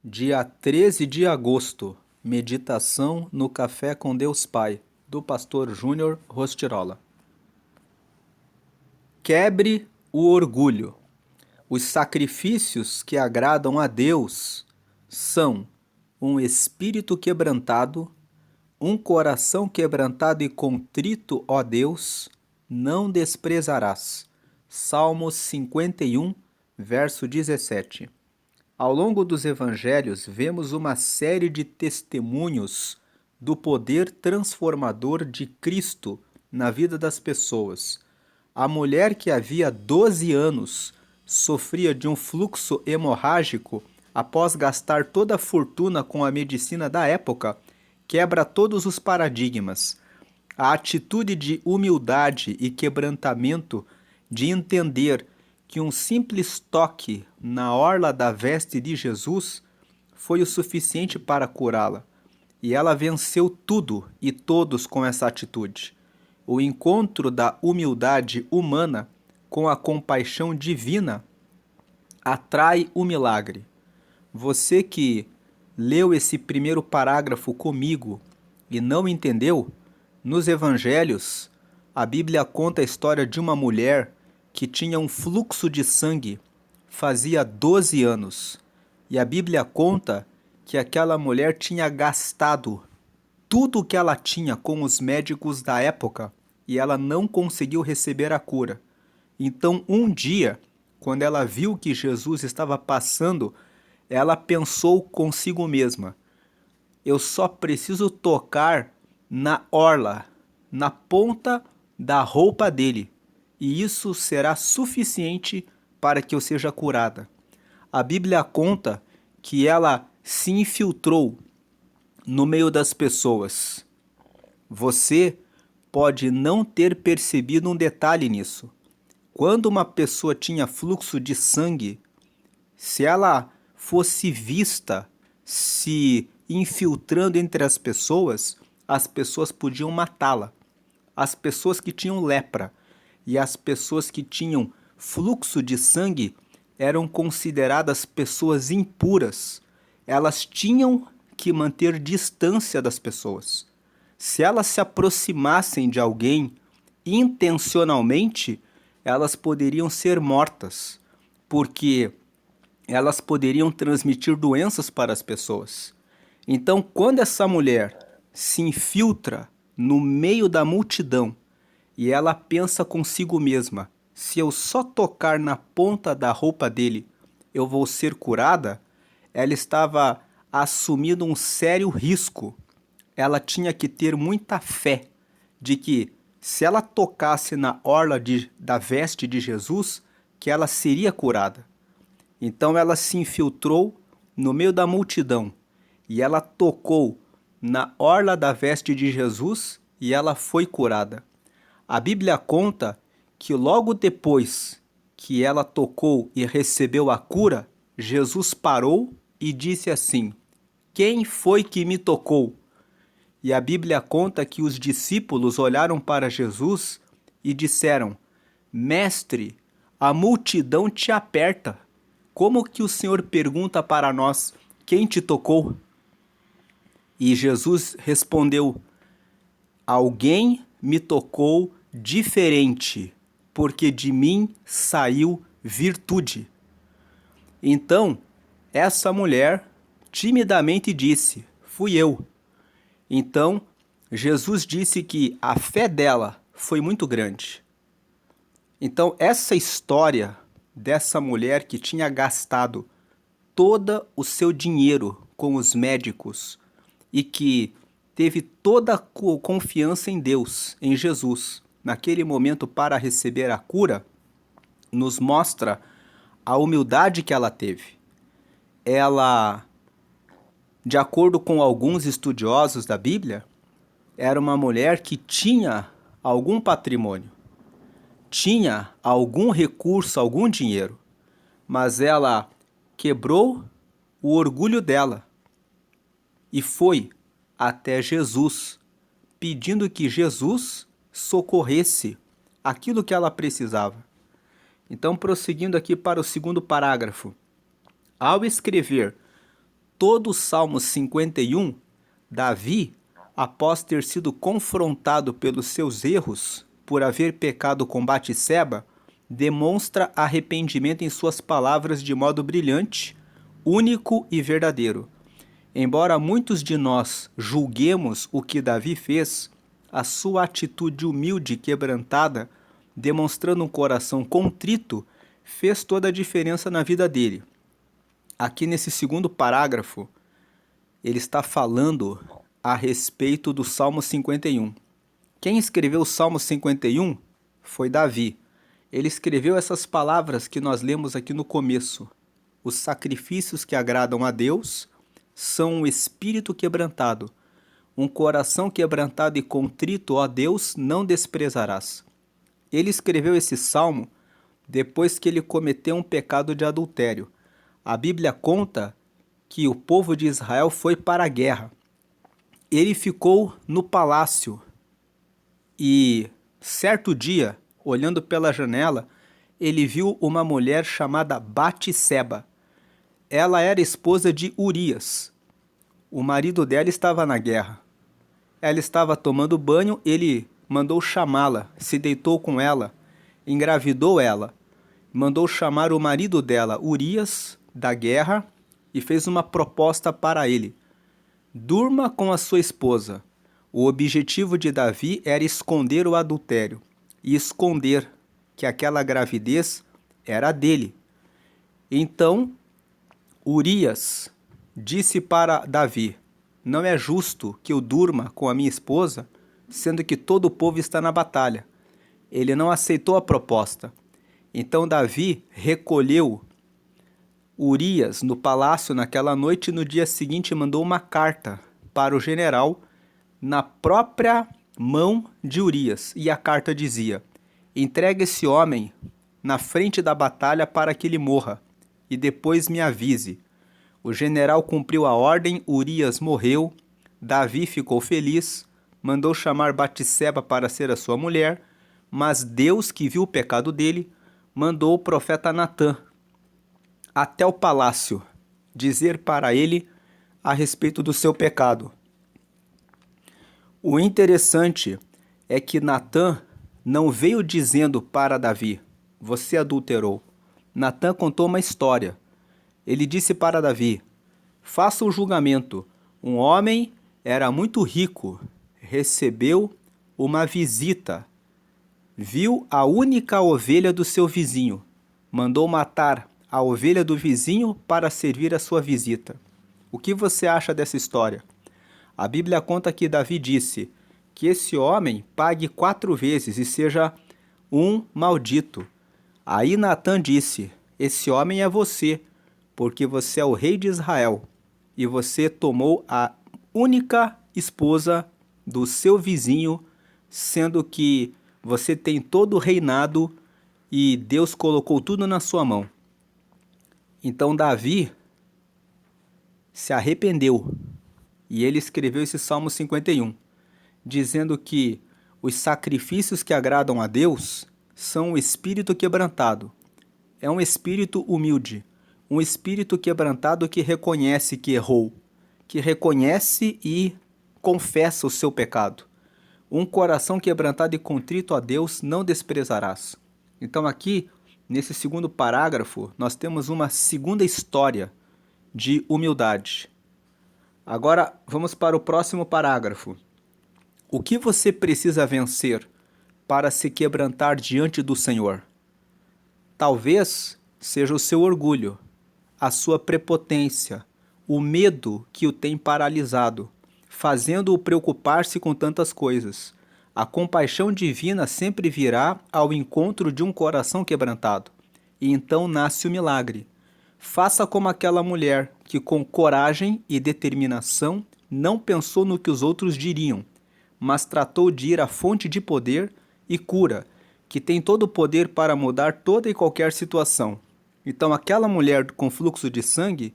Dia 13 de agosto, meditação no Café com Deus Pai, do pastor Júnior Rostirola. Quebre o orgulho. Os sacrifícios que agradam a Deus são um espírito quebrantado, um coração quebrantado e contrito, ó Deus, não desprezarás. Salmos 51, verso 17. Ao longo dos evangelhos, vemos uma série de testemunhos do poder transformador de Cristo na vida das pessoas. A mulher que havia 12 anos sofria de um fluxo hemorrágico após gastar toda a fortuna com a medicina da época quebra todos os paradigmas. A atitude de humildade e quebrantamento de entender que um simples toque na orla da veste de Jesus foi o suficiente para curá-la. E ela venceu tudo e todos com essa atitude. O encontro da humildade humana com a compaixão divina atrai o milagre. Você que leu esse primeiro parágrafo comigo e não entendeu, nos evangelhos, a Bíblia conta a história de uma mulher que tinha um fluxo de sangue fazia 12 anos. E a Bíblia conta que aquela mulher tinha gastado tudo o que ela tinha com os médicos da época e ela não conseguiu receber a cura. Então, um dia, quando ela viu que Jesus estava passando, ela pensou consigo mesma: eu só preciso tocar na orla, na ponta da roupa dele, e isso será suficiente para que eu seja curada. A Bíblia conta que ela se infiltrou no meio das pessoas. Você pode não ter percebido um detalhe nisso. Quando uma pessoa tinha fluxo de sangue, se ela fosse vista se infiltrando entre as pessoas podiam matá-la. As pessoas que tinham lepra e as pessoas que tinham fluxo de sangue eram consideradas pessoas impuras. Elas tinham que manter distância das pessoas. Se elas se aproximassem de alguém intencionalmente, elas poderiam ser mortas, porque elas poderiam transmitir doenças para as pessoas. Então, quando essa mulher se infiltra no meio da multidão e ela pensa consigo mesma: se eu só tocar na ponta da roupa dele, eu vou ser curada, ela estava assumindo um sério risco. Ela tinha que ter muita fé de que, se ela tocasse na orla da veste de Jesus, que ela seria curada. Então ela se infiltrou no meio da multidão e ela tocou na orla da veste de Jesus e ela foi curada. A Bíblia conta que logo depois que ela tocou e recebeu a cura, Jesus parou e disse assim: quem foi que me tocou? E a Bíblia conta que os discípulos olharam para Jesus e disseram: Mestre, a multidão te aperta. Como que o Senhor pergunta para nós: quem te tocou? E Jesus respondeu: alguém me tocou diferente, porque de mim saiu virtude. Então, essa mulher timidamente disse: fui eu. Então, Jesus disse que a fé dela foi muito grande. Então, essa história dessa mulher que tinha gastado todo o seu dinheiro com os médicos e que teve toda a confiança em Deus, em Jesus, naquele momento para receber a cura, nos mostra a humildade que ela teve. Ela, de acordo com alguns estudiosos da Bíblia, era uma mulher que tinha algum patrimônio, tinha algum recurso, algum dinheiro, mas ela quebrou o orgulho dela e foi até Jesus, pedindo que Jesus socorresse aquilo que ela precisava. Então, prosseguindo aqui para o segundo parágrafo, ao escrever todo o Salmo 51, Davi, após ter sido confrontado pelos seus erros, por haver pecado com Batseba, demonstra arrependimento em suas palavras de modo brilhante, único e verdadeiro. Embora muitos de nós julguemos o que Davi fez, a sua atitude humilde e quebrantada, demonstrando um coração contrito, fez toda a diferença na vida dele. Aqui nesse segundo parágrafo, ele está falando a respeito do Salmo 51. Quem escreveu o Salmo 51 foi Davi. Ele escreveu essas palavras que nós lemos aqui no começo. Os sacrifícios que agradam a Deus são um espírito quebrantado. Um coração quebrantado e contrito, ó Deus, não desprezarás. Ele escreveu esse salmo depois que ele cometeu um pecado de adultério. A Bíblia conta que o povo de Israel foi para a guerra. Ele ficou no palácio e, certo dia, olhando pela janela, ele viu uma mulher chamada Batseba. Ela era esposa de Urias. O marido dela estava na guerra. Ela estava tomando banho, ele mandou chamá-la, se deitou com ela, engravidou ela, mandou chamar o marido dela, Urias, da guerra, e fez uma proposta para ele: durma com a sua esposa. O objetivo de Davi era esconder o adultério e esconder que aquela gravidez era dele. Então, Urias disse para Davi: não é justo que eu durma com a minha esposa, sendo que todo o povo está na batalha. Ele não aceitou a proposta. Então Davi recolheu Urias no palácio naquela noite e no dia seguinte mandou uma carta para o general na própria mão de Urias. E a carta dizia: entregue esse homem na frente da batalha para que ele morra, e depois me avise. O general cumpriu a ordem, Urias morreu, Davi ficou feliz, mandou chamar Batseba para ser a sua mulher, mas Deus, que viu o pecado dele, mandou o profeta Natã até o palácio dizer para ele a respeito do seu pecado. O interessante é que Natã não veio dizendo para Davi: você adulterou. Natã contou uma história. Ele disse para Davi: faça o julgamento. Um homem era muito rico, recebeu uma visita, viu a única ovelha do seu vizinho, mandou matar a ovelha do vizinho para servir a sua visita. O que você acha dessa história? A Bíblia conta que Davi disse que esse homem pague 4 vezes e seja um maldito. Aí Natã disse: esse homem é você, porque você é o rei de Israel, e você tomou a única esposa do seu vizinho, sendo que você tem todo o reinado e Deus colocou tudo na sua mão. Então Davi se arrependeu e ele escreveu esse Salmo 51, dizendo que os sacrifícios que agradam a Deus são o espírito quebrantado. É um espírito humilde, um espírito quebrantado que reconhece que errou, que reconhece e confessa o seu pecado. Um coração quebrantado e contrito a Deus não desprezarás. Então aqui, nesse segundo parágrafo, nós temos uma segunda história de humildade. Agora vamos para o próximo parágrafo. O que você precisa vencer para se quebrantar diante do Senhor? Talvez seja o seu orgulho, a sua prepotência, o medo que o tem paralisado, fazendo-o preocupar-se com tantas coisas. A compaixão divina sempre virá ao encontro de um coração quebrantado, e então nasce o milagre. Faça como aquela mulher que, com coragem e determinação, não pensou no que os outros diriam, mas tratou de ir à fonte de poder e cura, que tem todo o poder para mudar toda e qualquer situação. Então aquela mulher com fluxo de sangue,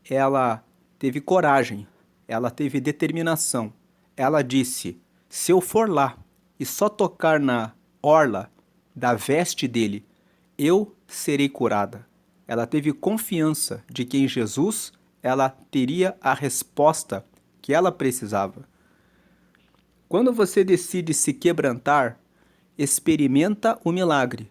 ela teve coragem, ela teve determinação. Ela disse: se eu for lá e só tocar na orla da veste dele, eu serei curada. Ela teve confiança de que em Jesus ela teria a resposta que ela precisava. Quando você decide se quebrantar, experimenta o milagre.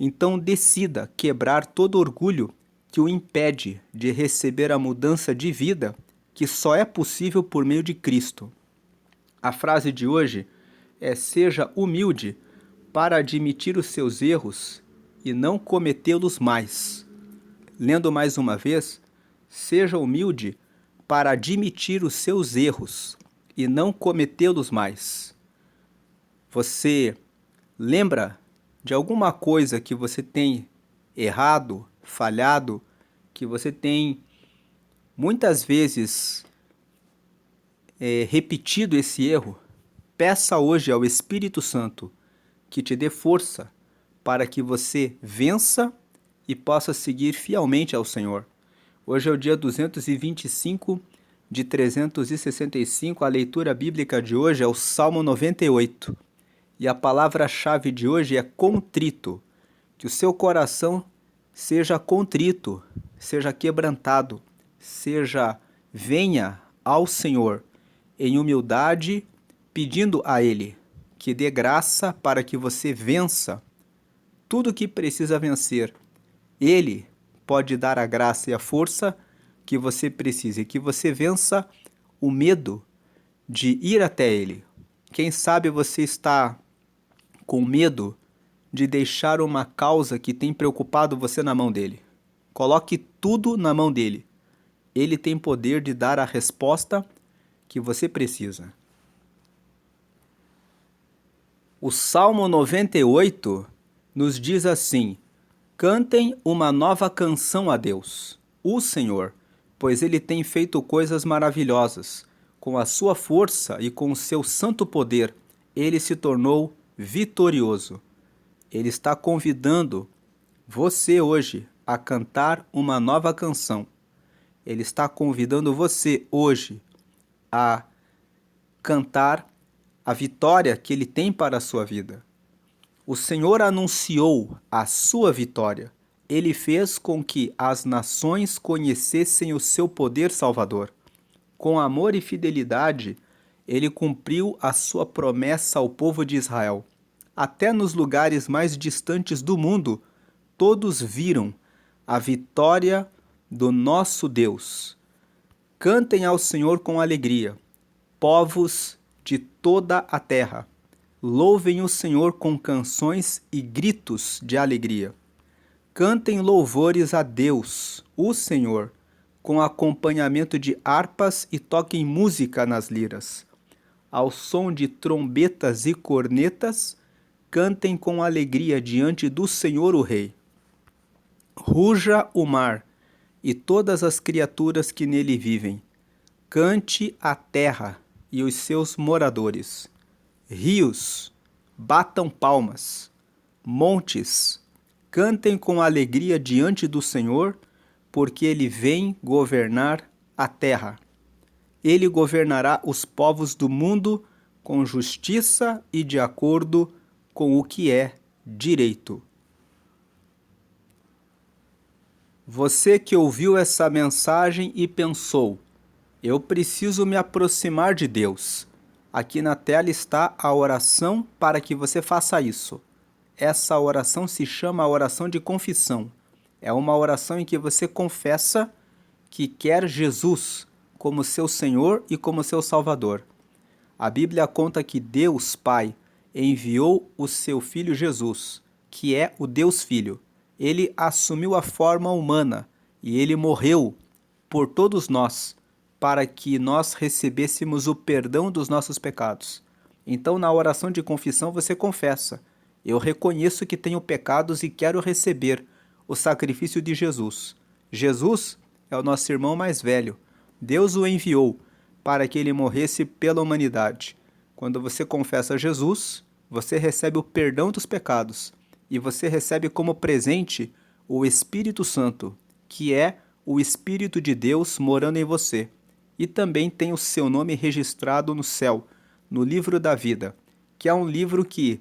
Então decida quebrar todo orgulho que o impede de receber a mudança de vida que só é possível por meio de Cristo. A frase de hoje é: seja humilde para admitir os seus erros e não cometê-los mais. Lendo mais uma vez, seja humilde para admitir os seus erros e não cometê-los mais. Você lembra de alguma coisa que você tem errado, falhado, que você tem muitas vezes repetido esse erro? Peça hoje ao Espírito Santo que te dê força para que você vença e possa seguir fielmente ao Senhor. Hoje é o dia 225 de 365, a leitura bíblica de hoje é o Salmo 98. E a palavra-chave de hoje é contrito. Que o seu coração seja contrito, seja quebrantado, venha ao Senhor em humildade, pedindo a Ele que dê graça para que você vença tudo o que precisa vencer. Ele pode dar a graça e a força que você precisa e que você vença o medo de ir até Ele. Quem sabe você está com medo de deixar uma causa que tem preocupado você na mão dele. Coloque tudo na mão dele. Ele tem poder de dar a resposta que você precisa. O Salmo 98 nos diz assim: cantem uma nova canção a Deus, o Senhor, pois Ele tem feito coisas maravilhosas. Com a sua força e com o seu santo poder, Ele se tornou vitorioso. Ele está convidando você hoje a cantar uma nova canção. Ele está convidando você hoje a cantar a vitória que Ele tem para a sua vida. O Senhor anunciou a sua vitória. Ele fez com que as nações conhecessem o seu poder salvador. Com amor e fidelidade, Ele cumpriu a sua promessa ao povo de Israel. Até nos lugares mais distantes do mundo, todos viram a vitória do nosso Deus. Cantem ao Senhor com alegria, povos de toda a terra. Louvem o Senhor com canções e gritos de alegria. Cantem louvores a Deus, o Senhor, com acompanhamento de harpas e toquem música nas liras. Ao som de trombetas e cornetas, cantem com alegria diante do Senhor o Rei. Ruja o mar e todas as criaturas que nele vivem. Cante a terra e os seus moradores. Rios, batam palmas. Montes, cantem com alegria diante do Senhor, porque Ele vem governar a terra. Ele governará os povos do mundo com justiça e de acordo com o que é direito. Você que ouviu essa mensagem e pensou: eu preciso me aproximar de Deus. Aqui na tela está a oração para que você faça isso. Essa oração se chama a oração de confissão. É uma oração em que você confessa que quer Jesus como seu Senhor e como seu Salvador. A Bíblia conta que Deus Pai enviou o seu Filho Jesus, que é o Deus Filho. Ele assumiu a forma humana e ele morreu por todos nós, para que nós recebêssemos o perdão dos nossos pecados. Então, na oração de confissão, você confessa: eu reconheço que tenho pecados e quero receber o sacrifício de Jesus. Jesus é o nosso irmão mais velho. Deus o enviou para que ele morresse pela humanidade. Quando você confessa Jesus, você recebe o perdão dos pecados e você recebe como presente o Espírito Santo, que é o Espírito de Deus morando em você. E também tem o seu nome registrado no céu, no livro da vida, que é um livro que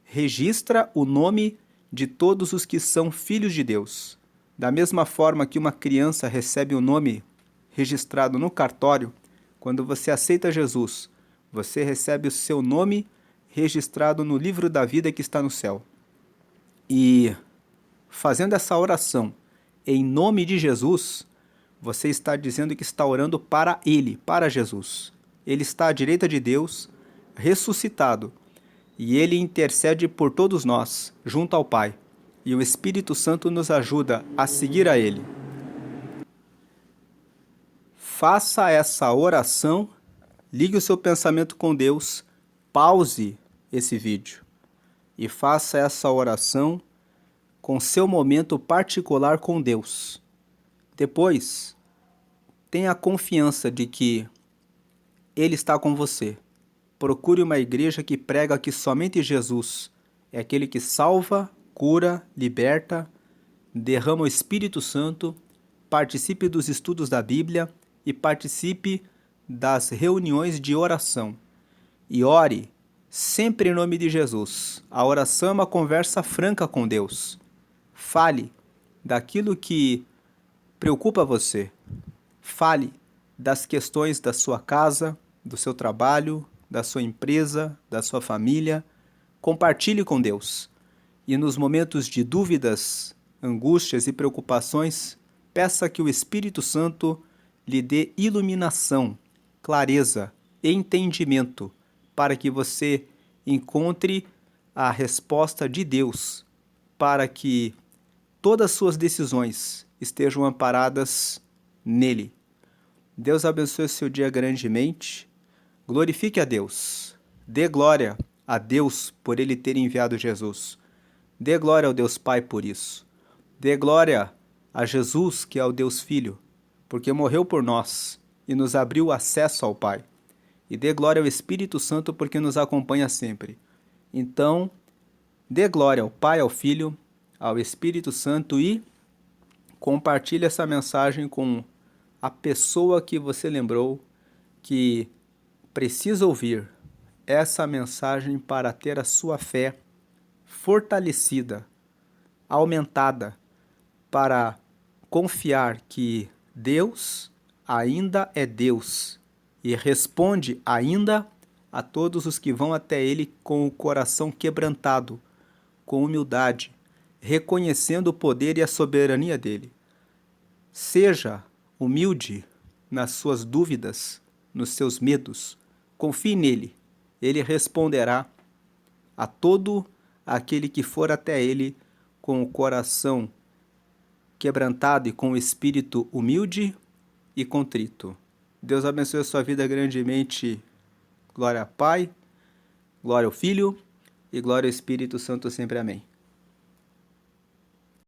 registra o nome de todos os que são filhos de Deus. Da mesma forma que uma criança recebe o nome registrado no cartório, quando você aceita Jesus, você recebe o seu nome registrado no livro da vida que está no céu. E fazendo essa oração em nome de Jesus, você está dizendo que está orando para Ele, para Jesus. Ele está à direita de Deus, ressuscitado, e Ele intercede por todos nós, junto ao Pai. E o Espírito Santo nos ajuda a seguir a Ele. Faça essa oração, ligue o seu pensamento com Deus, pause esse vídeo e faça essa oração com seu momento particular com Deus. Depois, tenha a confiança de que Ele está com você. Procure uma igreja que prega que somente Jesus é aquele que salva, cura, liberta, derrama o Espírito Santo, participe dos estudos da Bíblia e participe das reuniões de oração. E ore sempre em nome de Jesus. A oração é uma conversa franca com Deus. Fale daquilo que preocupa você. Fale das questões da sua casa, do seu trabalho, da sua empresa, da sua família. Compartilhe com Deus. E nos momentos de dúvidas, angústias e preocupações, peça que o Espírito Santo lhe dê iluminação, clareza e entendimento para que você encontre a resposta de Deus, para que todas as suas decisões estejam amparadas nele. Deus abençoe o seu dia grandemente. Glorifique a Deus. Dê glória a Deus por Ele ter enviado Jesus. Dê glória ao Deus Pai por isso. Dê glória a Jesus, que é o Deus Filho, porque morreu por nós e nos abriu acesso ao Pai. E dê glória ao Espírito Santo, porque nos acompanha sempre. Então, dê glória ao Pai, ao Filho, ao Espírito Santo e compartilhe essa mensagem com a pessoa que você lembrou que precisa ouvir essa mensagem para ter a sua fé fortalecida, aumentada, para confiar que Deus ainda é Deus e responde ainda a todos os que vão até Ele com o coração quebrantado, com humildade, reconhecendo o poder e a soberania dEle. Seja humilde nas suas dúvidas, nos seus medos. Confie nele. Ele responderá a todo aquele que for até Ele com o coração quebrantado e com o espírito humilde e contrito. Deus abençoe a sua vida grandemente. Glória ao Pai, glória ao Filho e glória ao Espírito Santo sempre. Amém.